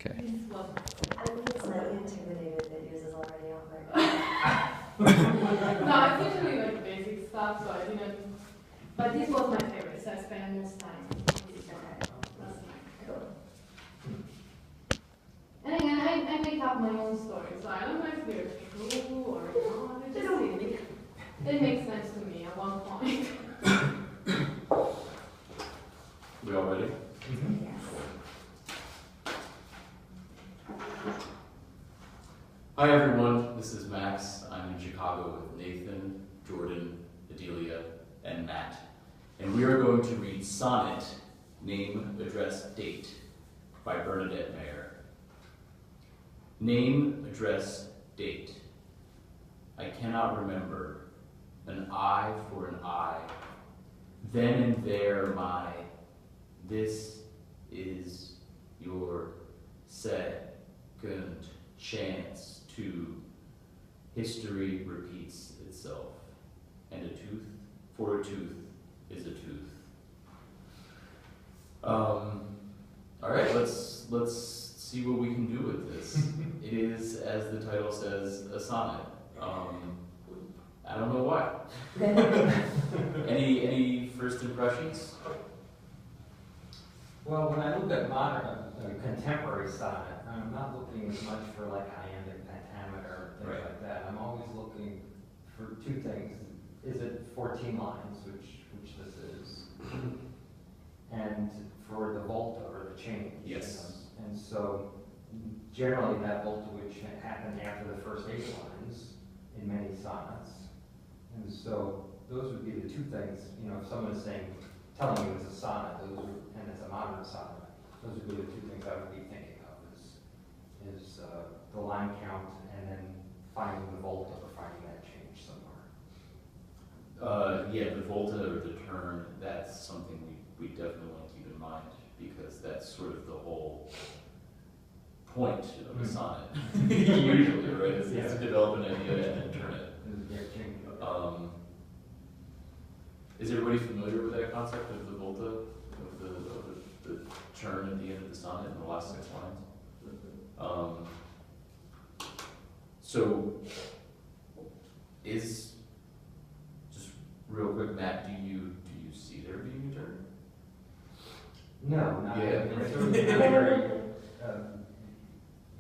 Okay. I'm slightly intimidated that yours is already on there. No, it's usually like basic stuff, so I didn't. But this was my favorite, so I spent most time with this one last night. And again, I make up my own story, so I don't know if they're true or not. It just it makes sense to me at one point. We all ready? Yes. Hi everyone, this is Max. I'm in Chicago with Nathan, Jordan, Adelia, and Matt. And we are going to read Sonnet, Name, Address, Date by Bernadette Mayer. Name, address, date. I cannot remember. An eye for an eye. Then and there my, this is your second chance to, history repeats itself. And a tooth for a tooth is a tooth. All right, let's see what we can do with this. It is, as the title says, a sonnet. I don't know why. Any first impressions? Well, when I look at modern, contemporary sonnet, I'm not looking as much for like iambic pentameter or things Right. like that. I'm always looking for two things. Is it 14 lines, which this is, and for the volta or the change. Yes. And so generally that volta would happen after the first 8 lines in many sonnets. And so those would be the two things, you know, if someone is telling you it's a sonnet, and it's a modern sonnet, those would be the two things I would be thinking of, is the line count and then finding the volta or finding that change somewhere. Yeah, the volta or the turn, that's something we definitely want to keep in mind, because that's sort of the whole point of a sonnet. Usually, right? Is to develop an idea and then turn it. Is everybody familiar with that concept of the volta, of the turn at the end of the sonnet in the last 6 lines? So, just real quick, Matt, do you see there being a turn? No, not Yeah. it's sort of very,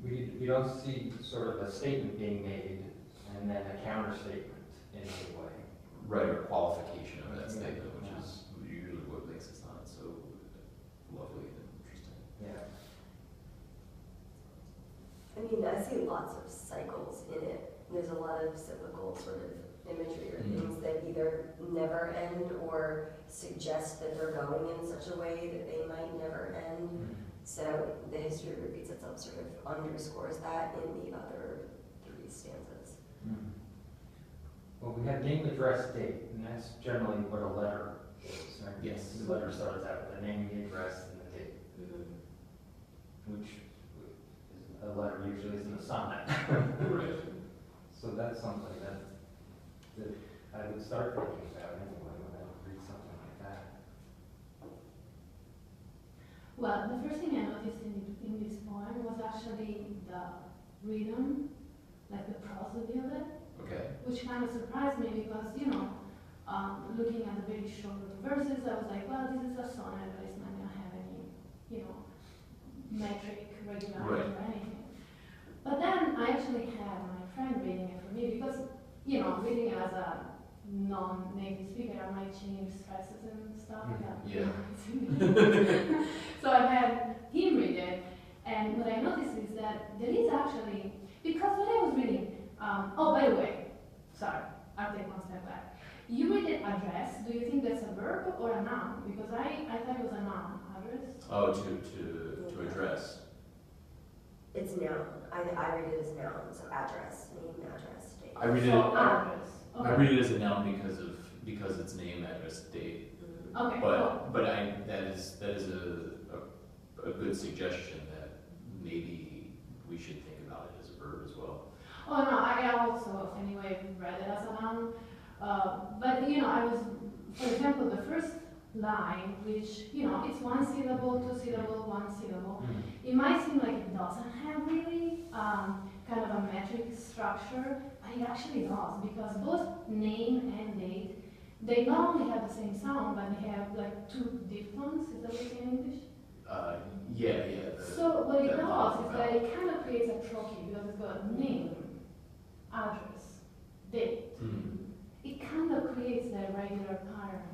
we don't see sort of a statement being made and then a counter statement in any way. Right, or qualification of that statement, which is usually what makes a sonnet so lovely and interesting. Yeah. I mean, I see lots of cycles in it. There's a lot of cyclical sort of imagery or things that either never end or suggest that they're going in such a way that they might never end. So the history repeats itself sort of underscores that in the other 3 stanzas. Well, we have name, address, date, and that's generally what a letter is. Right? Yes. The letter starts out with the name, the address, and the date, which a letter usually isn't a sonnet. Right. So that's something that I would start thinking about anyway when I read something like that. Well, the first thing I noticed in this poem was actually the rhythm, like the prosody of it. Okay. Which kind of surprised me because, you know, looking at the very short verses, I was like, well, this is a sonnet, but it's not going to have any, you know, metric regularity or anything. But then I actually had my friend reading it for me because, you know, reading it as a non-native speaker, I might change stresses and stuff like that. Yeah. So I had him read it, and what I noticed is that there is actually, because when I was reading, oh, by the way, sorry, I'll take one step back. You read it address, do you think that's a verb or a noun? Because I thought it was a noun, address. Oh, to address. It's noun. I read it as noun, so address, name, address, date. I read it. Address. Okay. I read it as a noun because it's name, address, date. Okay. But that is a good suggestion that maybe we should think about it as a verb as well. Oh no, I also anyway read it as a noun. But you know, I was, for example, the first line, which, you know, it's 1 syllable, 2 syllable, 1 syllable. It might seem like it doesn't metric structure, but it actually does, because both name and date, they not only have the same sound, but they have like two diphthongs, is that what you say in English? Yeah. So what it that does vowel. is that it kind of creates a trochee, because it's got name, address, date. Mhm. It kind of creates that regular pattern,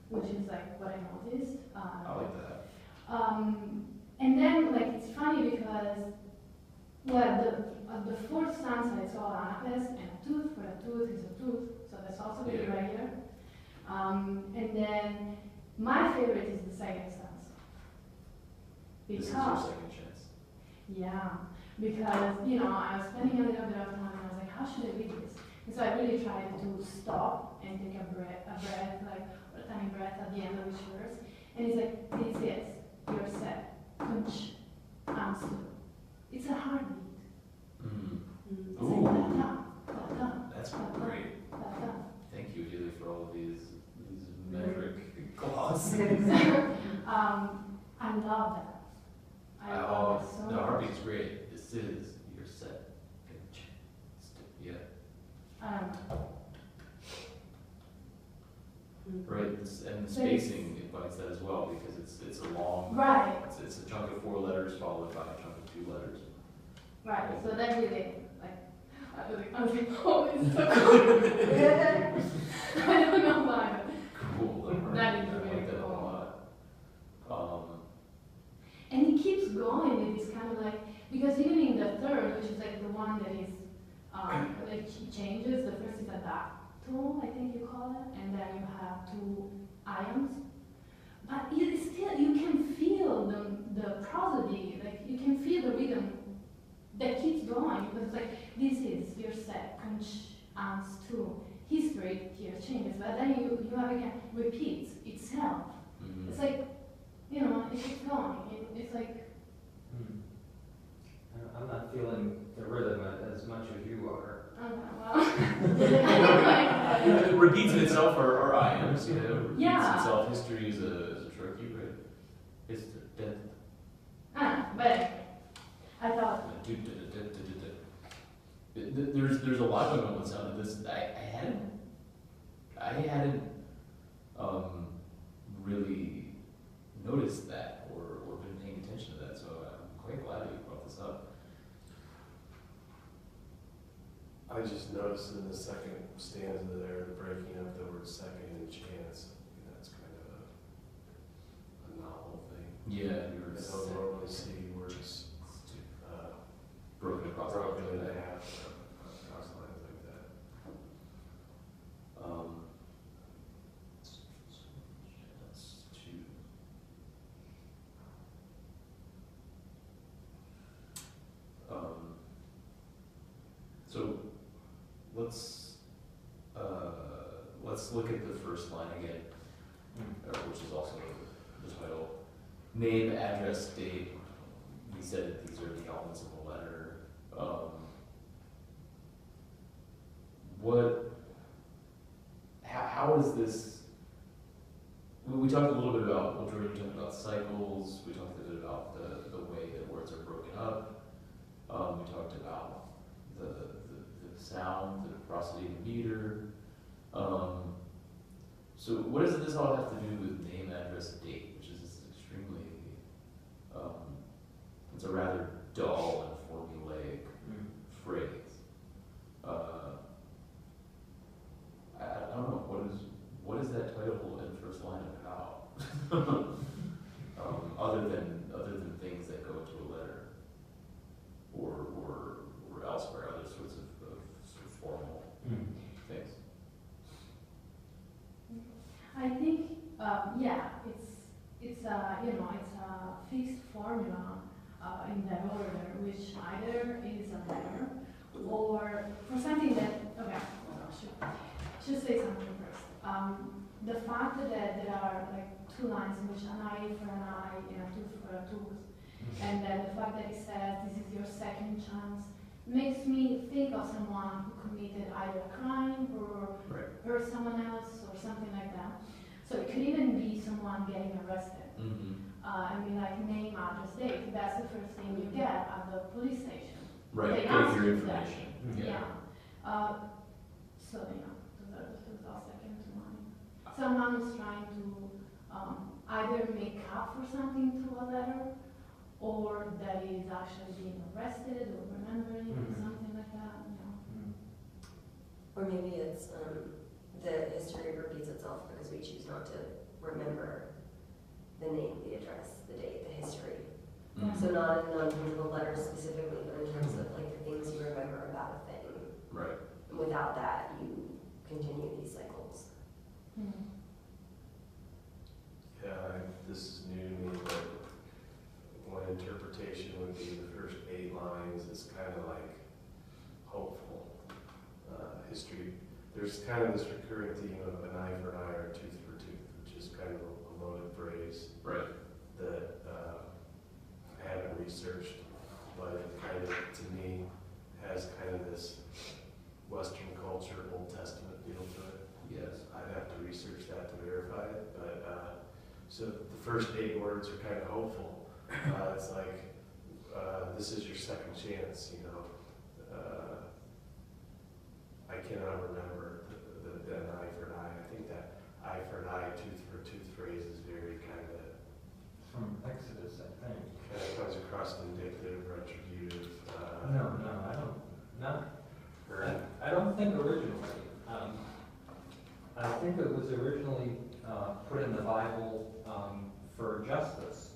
which is like what I noticed. I like that. And then like it's funny because, well, the fourth stanza is all anapes, and a tooth, where a tooth is a tooth, so that's also very Yeah. regular. And then my favorite is the second stanza. This is your Because, second chance. yeah, because, I was spending a little bit of time and I was like, how should I read this? And so I really tried to stop and take a breath, like a tiny breath at the end of each verse. And it's like, this is your set, kunch, anstu. It's a heartbeat. Mm. It's Ooh. like da-da, da-da, That's da-da, great. da-da. Thank you, Adelia, for all of these metric glosses. I love that. I love it so The much. heartbeat's great. This is your set. Yeah. Right, and the spacing invites that as well, because it's a long, Right, it's a chunk of 4 letters followed by a chunk of 2 letters. right. So that really, like, I was like, oh, it's so cool. I don't know why, Cool. That is I really like that a cool. lot. and it keeps going. It is kind of like, because even in the third, which is like the one that is, like he changes. The first is a dactyl, I think you call it, and then you have 2 ions. But it is still, you can feel the prosody, like you can feel the rhythm that keeps going, because it's like, this is your set, kunch, ans, tu. History here changes, but then you have again, repeats itself. Mhm. It's like, it keeps going. It's like, I'm not feeling the rhythm as much as you are. well. It repeats in itself are items, it repeats Yeah. itself. History is a tricky, right? It's death. But anyway, I thought, There's a lot going on with sound. This I hadn't really noticed that or been paying attention to that. So I'm quite glad that you brought this up. I just noticed in the second stanza there, breaking up the word second and chance. That's kind of a novel thing. Yeah, I don't normally see words broken across broken like in that. half across lines like that. That's 2. So let's look at the first line again, which is also the title. Name, address, date. We said that these are the elements of a letter. How is this? We talked a little bit about, Jordan, you talked about cycles. We talked a bit about the way that words are broken up. We talked about the sound, the prosody of the meter. So what does this all have to do with name, address, date, which is extremely, it's a rather dull and formulaic phrase. I don't know, what is that title and first line about? Other than things that go into a letter or elsewhere, other sorts of sort of formal things. I think, it's a fixed formula in that order, which either is a letter or for something that, okay, should say something first. The fact that there are like 2 lines in which an eye for an eye and a tooth for a tooth, and then the fact that it says this is your second chance makes me think of someone who committed either a crime or hurt someone else or something like that. So it could even be someone getting arrested. Like name, address, date. That's the first thing you get at the police station. Right, They get ask your you that. information. Yeah. So yeah, those are the things that came to mind. Someone is trying to either make up for something through a letter, or that is actually being arrested or remembering or something like that. You know. Or maybe it's the history repeats itself because we choose not to remember the name, the address, the date, the history. Mhm. So not in terms of the letter specifically, but in terms of like the things you remember about a thing. Right. And without that, you continue these cycles. Yeah, this is new to me, but one interpretation would be the first 8 lines is kind of like hopeful history. There's kind of this recurring theme of an eye for an eye or a tooth for a tooth, which is kind of a loaded phrase Right. that I haven't researched, but it kind of, to me, has kind of this Western culture, Old Testament feel to it. Yes. I'd have to research that to verify it, but so the first 8 words are kind of hopeful. It's like, this is your second chance, you know. I cannot remember an eye for an eye. I think that eye for an eye, tooth for a tooth phrase is very kind of From Exodus, I think. comes across vindictive, retributive. No, I don't. No, Or, I don't think originally. I think it was originally put in the Bible for justice,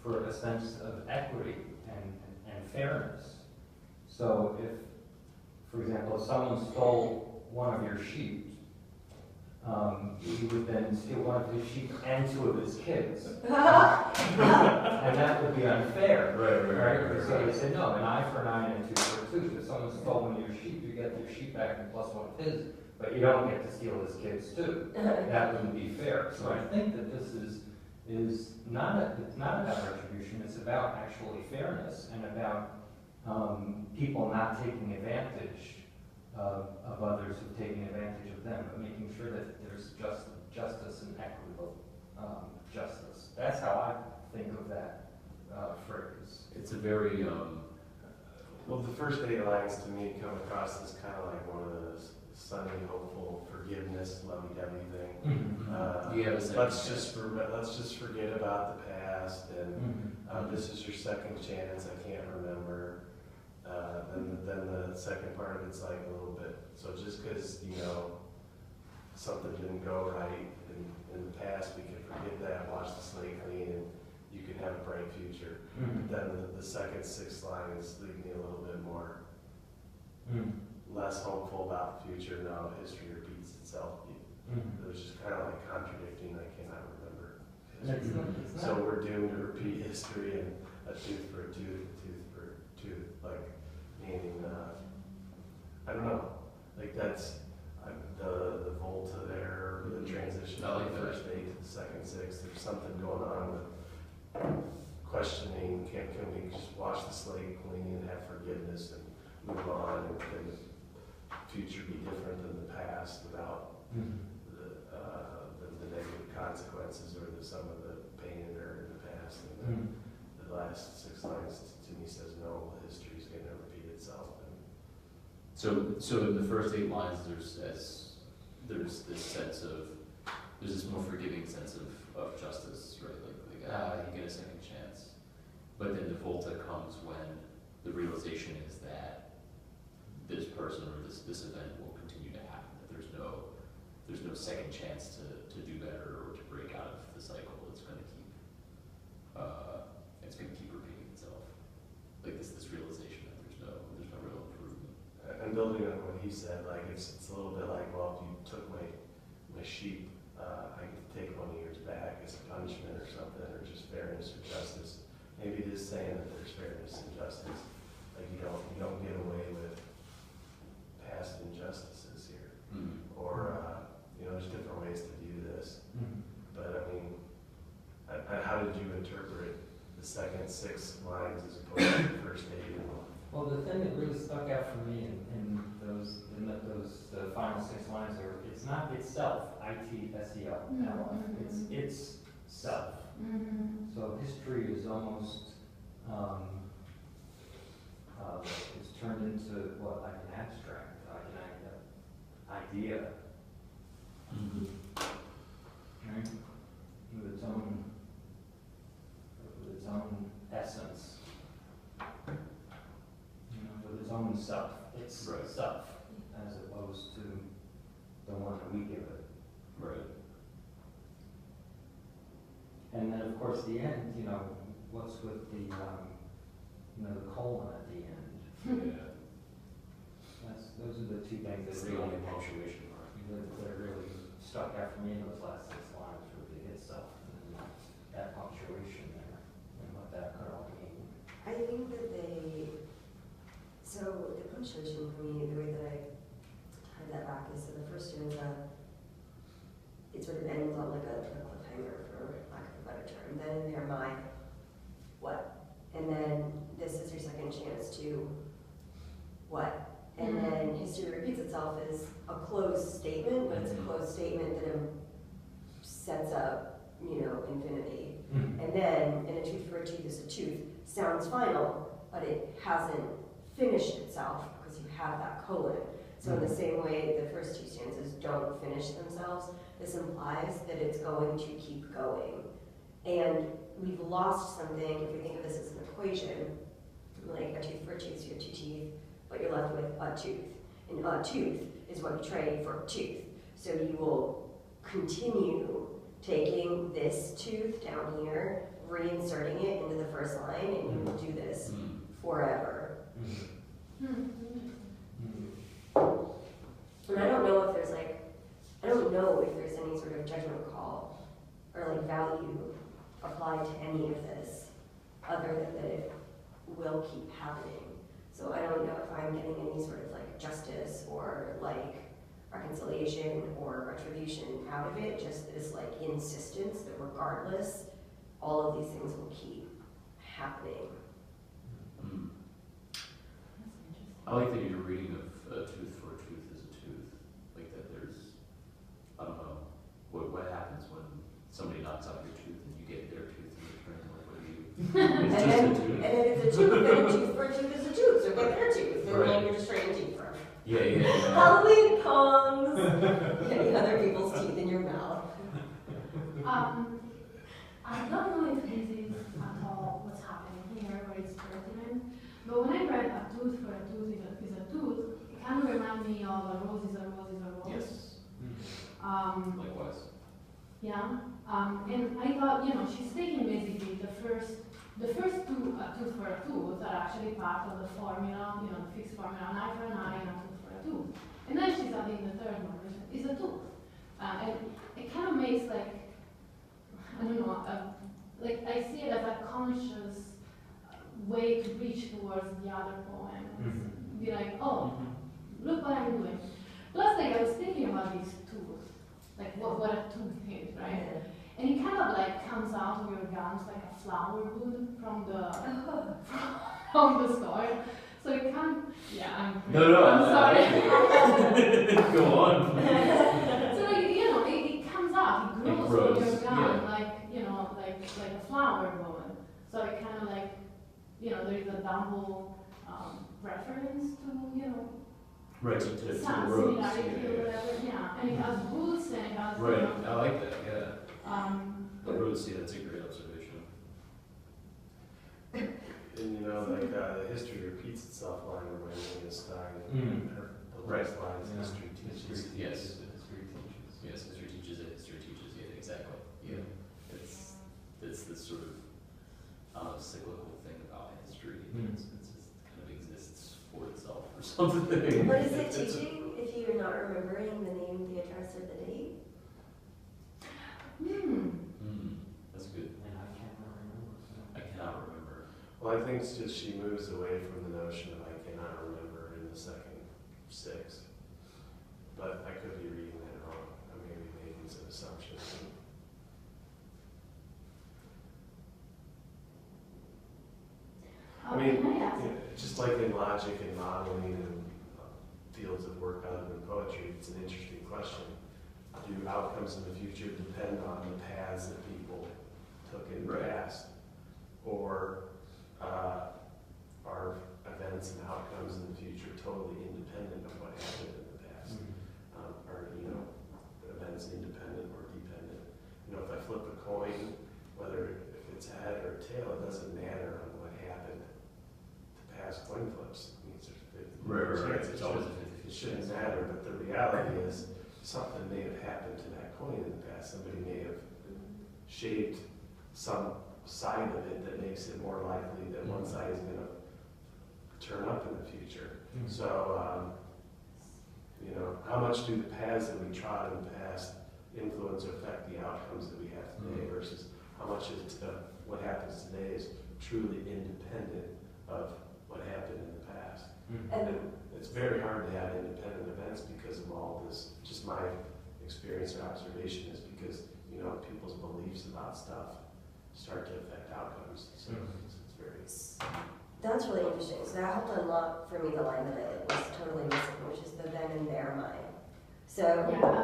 for a sense of equity and fairness. So if, for example, if someone stole one of your sheep, he would then steal one of his sheep and 2 of his kids. And that would be unfair. Right. So they said, no, an eye for an eye and a tooth for a tooth. If someone stole one of your sheep, you get your sheep back and plus 1 of his, but you don't get to steal his kids too. That wouldn't be fair. So I think that this is not it's not about retribution, it's about actually fairness and about people not taking advantage of others who've taken advantage of them, but making sure that there's justice and equitable justice. That's how I think of that phrase. It's a very well, the first 8 lines to me come across as kind of like one of those sunny, hopeful, forgiveness, lovey-dovey thing. you have a second Let's chance. just forget about the past, and this is your second chance. I can't remember. Then the second part of it's like a little bit. So just because something didn't go right in the past, we can forget that, wash the slate clean, and you can have a bright future. Then the second 6 lines leave me a little bit more less hopeful about the future. No, history repeats itself. It was just kind of like contradicting. I cannot remember history. It's So not, we're doomed to repeat history, and a tooth for a tooth, a tooth for a tooth, like meaning, I don't know, like that's the volta there, the transition I like from the that. first 8 to the second 6. There's something going on with questioning. Can we just wash the slate clean and have forgiveness and move on, and can the future be different than the past without the negative consequences or some of the pain and hurt in the past? And then the last 6 lines to me says no, history is going to repeat itself. And So in the first 8 lines, there's this sense of, there's this more forgiving sense of justice, right? Like you get a second chance. But then the volta comes when the realization is that this person or this event will continue to happen. That there's no second chance to do better or to break out of the cycle. It's going to keep repeating itself. Like this realization that there's no real improvement. And building on what he said, like it's a little bit like, well, if you took my sheep, I could take 1 of yours back as a punishment or something, or just fairness or justice. Maybe it is saying that there's fairness and justice. Like you don't get away with past injustices here, or there's different ways to view this. But I mean, how did you interpret the second 6 lines as opposed to the first 8? well, the thing that really stuck out for me in those final 6 lines are, it's not itself, I-T-S-E-L-F, it's self. So history is almost, it's turned into what, like idea, right? With its own essence, with its own self. It's Right. self, as opposed to the one that we give it. Right. And then, of course, the end, what's with the, the colon at the end? Yeah. Those are the two things It's that the only really, punctuation mark. that really stuck out for me in those last 6 lines, with the itself, and that punctuation there, and what that could all mean. I think that so the punctuation for me, the way that I tied that back is, so the first stanza, it sort of ends on like a cliffhanger, for lack of a better term. Then in there, my, what? And then this is your second chance to, what? And then history repeats itself as a closed statement, but it's a closed statement that sets up, infinity. And then, and a tooth for a tooth is a tooth, sounds final, but it hasn't finished itself because you have that colon. So in the same way, the first two stanzas don't finish themselves, this implies that it's going to keep going. And we've lost something if we think of this as an equation, like a tooth for a tooth, so you have 2 teeth, but you're left with a tooth. And a tooth is what you trade for tooth. So you will continue taking this tooth down here, reinserting it into the first line, and you will do this forever. And I don't know if there's any sort of judgment call or like value applied to any of this, other than that it will keep happening. So I don't know if I'm getting any sort of like justice or like reconciliation or retribution out of it, just this like insistence that regardless, all of these things will keep happening. I like that you're reading of a tooth for a tooth is a tooth. Like that there's, I don't know, what happens when somebody knocks out your tooth and you get their tooth in return? Like, what do you, it's just a tooth. And then it's a tooth, and a tooth for a tooth is a tooth, so get their tooth, and Right. then you're just trading teeth from. Yeah. Halloween comes! Getting other people's teeth in your mouth. I don't know if this is at all what's happening here, or it's pertinent, but when I read a tooth for a tooth is a tooth, it kind of reminds me of a rose is a rose is a rose. Yes. Likewise. Yeah, and I thought, she's taking basically the first two, a tooth for a tooth, are actually part of the formula, the fixed formula, an eye for an eye and a tooth for a tooth. And then she's adding the third one, which is a tooth. And it kind of makes like, I don't know, like I see it as a conscious way to reach towards the other poem. Be like, oh, look what I'm doing. Plus, like I was thinking about these tools, like what a tooth is, right? And it kind of like comes out of your gums like a flower would from the store. So it can't, I'm sorry. Go on. So like, it comes out, it grows from your gum, yeah. like a flower would. So it kind of like, there is a double reference to, Right, to the some roots. similarity or whatever, and it has roots and it has, Right, I like that, yeah. The roots, that's a great observation. And the history repeats itself line reminds me of Stein. The last line is history teaches. Yes. History teaches. Yes, history teaches it, history teaches, yeah, exactly. Yeah. It's this sort of cyclical thing about history. It just kind of exists for itself or something. What is it teaching if you're not remembering the name, the address, or the date? That's good. And I cannot remember. I cannot remember. Well, I think it's just she moves away from the notion of I cannot remember in the second 6. But I could be reading that wrong. I may be making some assumptions. I mean, just like in logic and modeling and fields of work other than poetry, it's an interesting question. Do outcomes in the future depend on the paths that people took in the past? Or are events and outcomes in the future totally independent of what happened in the past? past coin flips means there's a 50 Right. chance. It's always a It 50-50 shouldn't chance. matter, but the reality is something may have happened to that coin in the past. Somebody may have shaped some side of it that makes it more likely that one side is going to turn up in the future. So, you know, how much do the paths that we trod in the past influence or affect the outcomes that we have today versus how much is what happens today is truly independent of what happened in the past. And it's very hard to have independent events because of all this. Just my experience or observation is because, you know, people's beliefs about stuff start to affect outcomes. So it's very... That's really interesting. So that helped unlock for me the line that I was totally missing, which is the then and there mind. So,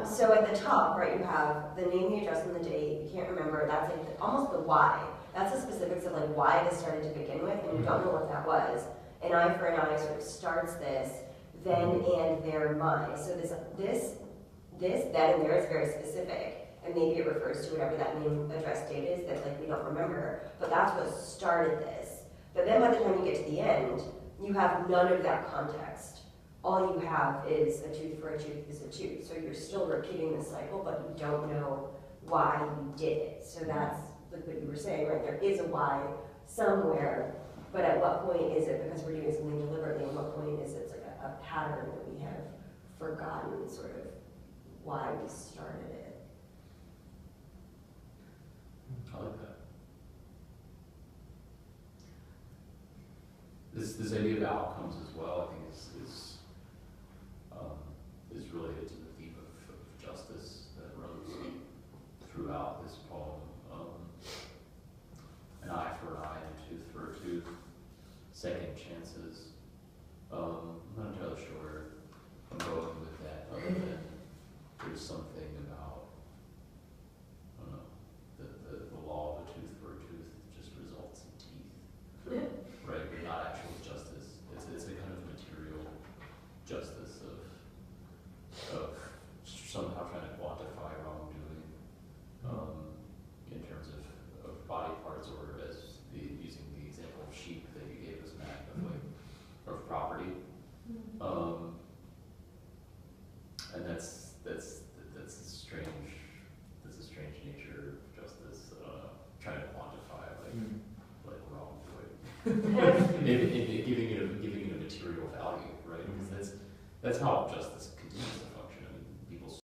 so at the top, right, you have the name, the address, and the date. You can't remember. That's like almost the why. That's the specifics of like why this started to begin with, and you don't know what that was. An eye for an eye sort of starts this then and there my. So this then and there is very specific, and maybe it refers to whatever that name, address, date is that like we don't remember. But that's what started this. But then by the time you get to the end, you have none of that context. All you have is a tooth for a tooth is a tooth. So you're still repeating the cycle, but you don't know why you did it. So that's like what you were saying, right? There is a why somewhere, but at what point is it because we're doing something deliberately, and what point is it like a pattern that we have forgotten sort of why we started it? I like that. This idea of outcomes as well, I think, is related to the theme of justice that runs throughout this poem. An eye for an eye and a tooth for a tooth, second chances. I'm not entirely sure where I'm going with that, other than there's something about, I don't know, the law of a tooth for a tooth just results in teeth. Right, but not actual justice. It's a kind of material justice of somehow trying to quantify wrongdoing in terms of body parts, or as using the example of sheep that you gave us, Matt, of property. And that's a strange nature of justice. Trying to quantify like wrongdoing. Maybe giving it a material value, right? Because that's how justice continues